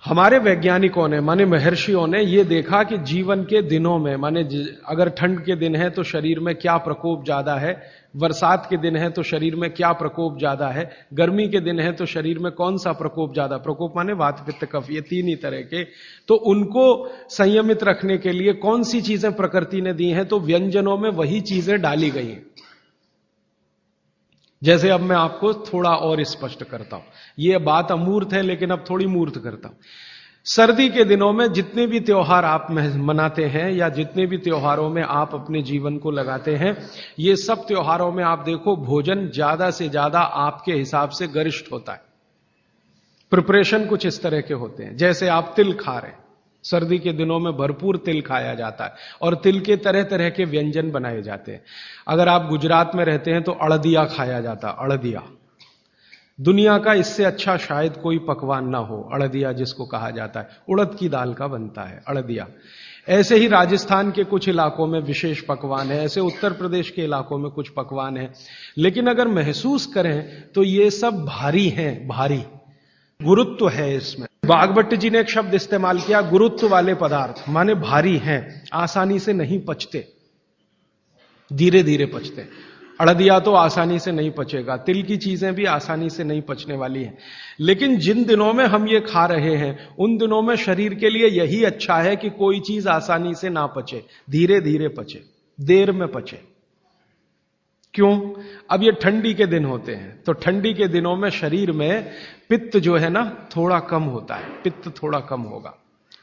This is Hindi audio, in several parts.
हमारे वैज्ञानिकों ने माने महर्षियों ने ये देखा कि जीवन के दिनों में माने अगर ठंड के दिन है तो शरीर में क्या प्रकोप ज्यादा है, बरसात के दिन है तो शरीर में क्या प्रकोप ज्यादा है, गर्मी के दिन है तो शरीर में कौन सा प्रकोप ज्यादा, प्रकोप माने वात पित्त कफ, ये तीन ही तरह के। तो उनको संयमित रखने के लिए कौन सी चीजें प्रकृति ने दी हैं, तो व्यंजनों में वही चीजें डाली गई हैं। जैसे अब मैं आपको थोड़ा और स्पष्ट करता हूं, यह बात अमूर्त है लेकिन अब थोड़ी मूर्त करता हूं। सर्दी के दिनों में जितने भी त्योहार आप मनाते हैं या जितने भी त्योहारों में आप अपने जीवन को लगाते हैं, ये सब त्योहारों में आप देखो भोजन ज्यादा से ज्यादा आपके हिसाब से गरिष्ठ होता है। प्रिपरेशन कुछ इस तरह के होते हैं, जैसे आप तिल खा रहे हैं, सर्दी के दिनों में भरपूर तिल खाया जाता है और तिल के तरह तरह के व्यंजन बनाए जाते हैं। अगर आप गुजरात में रहते हैं तो अड़दिया खाया जाता है, अड़दिया। दुनिया का इससे अच्छा शायद कोई पकवान ना हो, अड़दिया जिसको कहा जाता है, उड़द की दाल का बनता है अड़दिया। ऐसे ही राजस्थान के कुछ इलाकों में विशेष पकवान है, ऐसे उत्तर प्रदेश के इलाकों में कुछ पकवान है। लेकिन अगर महसूस करें तो ये सब भारी हैं, भारी गुरुत्व है इसमें। बागभट्ट जी ने एक शब्द इस्तेमाल किया, गुरुत्व वाले पदार्थ, माने भारी हैं, आसानी से नहीं पचते, धीरे धीरे पचते। अड़दिया तो आसानी से नहीं पचेगा, तिल की चीजें भी आसानी से नहीं पचने वाली हैं। लेकिन जिन दिनों में हम ये खा रहे हैं उन दिनों में शरीर के लिए यही अच्छा है कि कोई चीज आसानी से ना पचे, धीरे धीरे पचे, देर में पचे। क्यों? अब ये ठंडी के दिन होते हैं तो ठंडी के दिनों में शरीर में पित्त जो है ना थोड़ा कम होता है, पित्त थोड़ा कम होगा,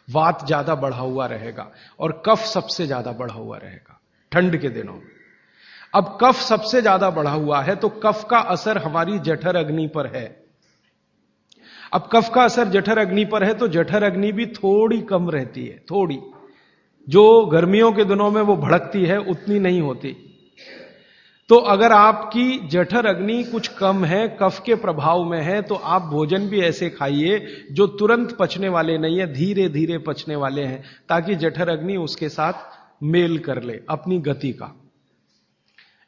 वात ज्यादा बढ़ा हुआ रहेगा और कफ सबसे ज्यादा बढ़ा हुआ रहेगा ठंड के दिनों में। अब कफ सबसे ज्यादा बढ़ा हुआ है तो कफ का असर हमारी जठर अग्नि पर है। अब कफ का असर जठर अग्नि पर है तो जठर अग्नि भी थोड़ी कम रहती है, थोड़ी, जो गर्मियों के दिनों में वो भड़कती है उतनी नहीं होती। तो अगर आपकी जठर अग्नि कुछ कम है, कफ के प्रभाव में है, तो आप भोजन भी ऐसे खाइए जो तुरंत पचने वाले नहीं है, धीरे धीरे पचने वाले हैं, ताकि जठर अग्नि उसके साथ मेल कर ले अपनी गति का।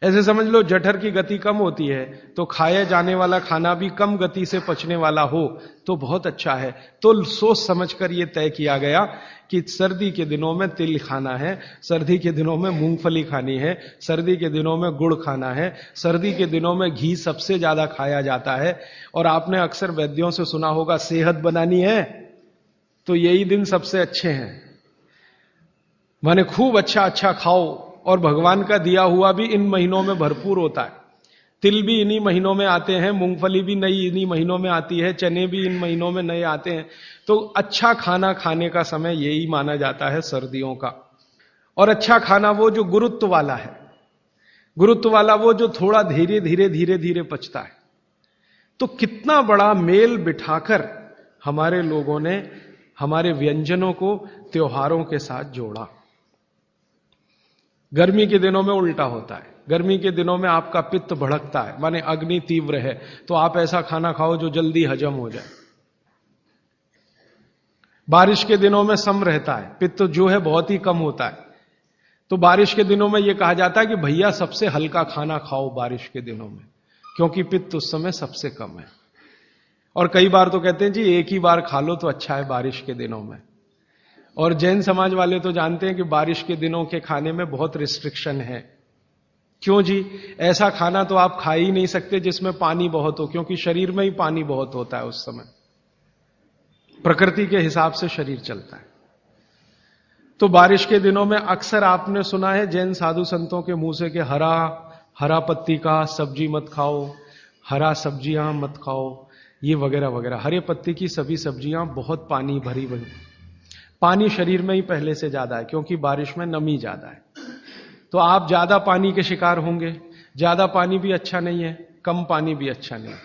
ऐसे समझ लो जठर की गति कम होती है तो खाया जाने वाला खाना भी कम गति से पचने वाला हो तो बहुत अच्छा है। तो सोच समझकर यह तय किया गया कि सर्दी के दिनों में तिल खाना है, सर्दी के दिनों में मूंगफली खानी है, सर्दी के दिनों में गुड़ खाना है, सर्दी के दिनों में घी सबसे ज्यादा खाया जाता है। और आपने अक्सर वैद्यों से सुना होगा सेहत बनानी है तो यही दिन सबसे अच्छे हैं, माने खूब अच्छा अच्छा खाओ। और भगवान का दिया हुआ भी इन महीनों में भरपूर होता है, तिल भी इन्हीं महीनों में आते हैं, मूंगफली भी नई इन्हीं महीनों में आती है, चने भी इन महीनों में नए आते हैं। तो अच्छा खाना खाने का समय यही माना जाता है सर्दियों का। और अच्छा खाना वो जो गुरुत्व वाला है, गुरुत्व वाला वो जो थोड़ा धीरे धीरे धीरे धीरे पचता है। तो कितना बड़ा मेल बिठाकर हमारे लोगों ने हमारे व्यंजनों को त्योहारों के साथ जोड़ा। गर्मी के दिनों में उल्टा होता है, गर्मी के दिनों में आपका पित्त भड़कता है, माने अग्नि तीव्र है, तो आप ऐसा खाना खाओ जो जल्दी हजम हो जाए। बारिश के दिनों में सम रहता है, पित्त जो है बहुत ही कम होता है, तो बारिश के दिनों में यह कहा जाता है कि भैया सबसे हल्का खाना खाओ बारिश के दिनों में, क्योंकि पित्त उस समय सबसे कम है। और कई बार तो कहते हैं जी एक ही बार खा लो तो अच्छा है बारिश के दिनों में। और जैन समाज वाले तो जानते हैं कि बारिश के दिनों के खाने में बहुत रिस्ट्रिक्शन है। क्यों जी? ऐसा खाना तो आप खा ही नहीं सकते जिसमें पानी बहुत हो, क्योंकि शरीर में ही पानी बहुत होता है उस समय, प्रकृति के हिसाब से शरीर चलता है। तो बारिश के दिनों में अक्सर आपने सुना है जैन साधु संतों के मुंह से कि हरा पत्ती का सब्जी मत खाओ, हरा सब्जियां मत खाओ, ये वगैरह वगैरह। हरे पत्ती की सभी सब्जियां बहुत पानी भरी हुई, पानी शरीर में ही पहले से ज्यादा है क्योंकि बारिश में नमी ज्यादा है, तो आप ज्यादा पानी के शिकार होंगे। ज्यादा पानी भी अच्छा नहीं है, कम पानी भी अच्छा नहीं है।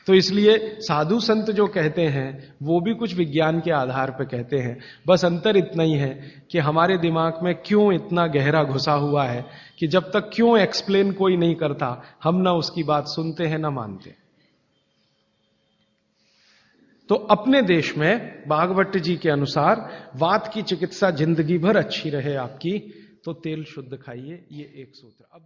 तो इसलिए साधु संत जो कहते हैं वो भी कुछ विज्ञान के आधार पर कहते हैं। बस अंतर इतना ही है कि हमारे दिमाग में क्यों इतना गहरा घुसा हुआ है कि जब तक क्यों एक्सप्लेन कोई नहीं करता हम ना उसकी बात सुनते हैं ना मानते। तो अपने देश में बागभट्ट जी के अनुसार वात की चिकित्सा जिंदगी भर अच्छी रहे आपकी, तो तेल शुद्ध खाइए, ये एक सूत्र। अब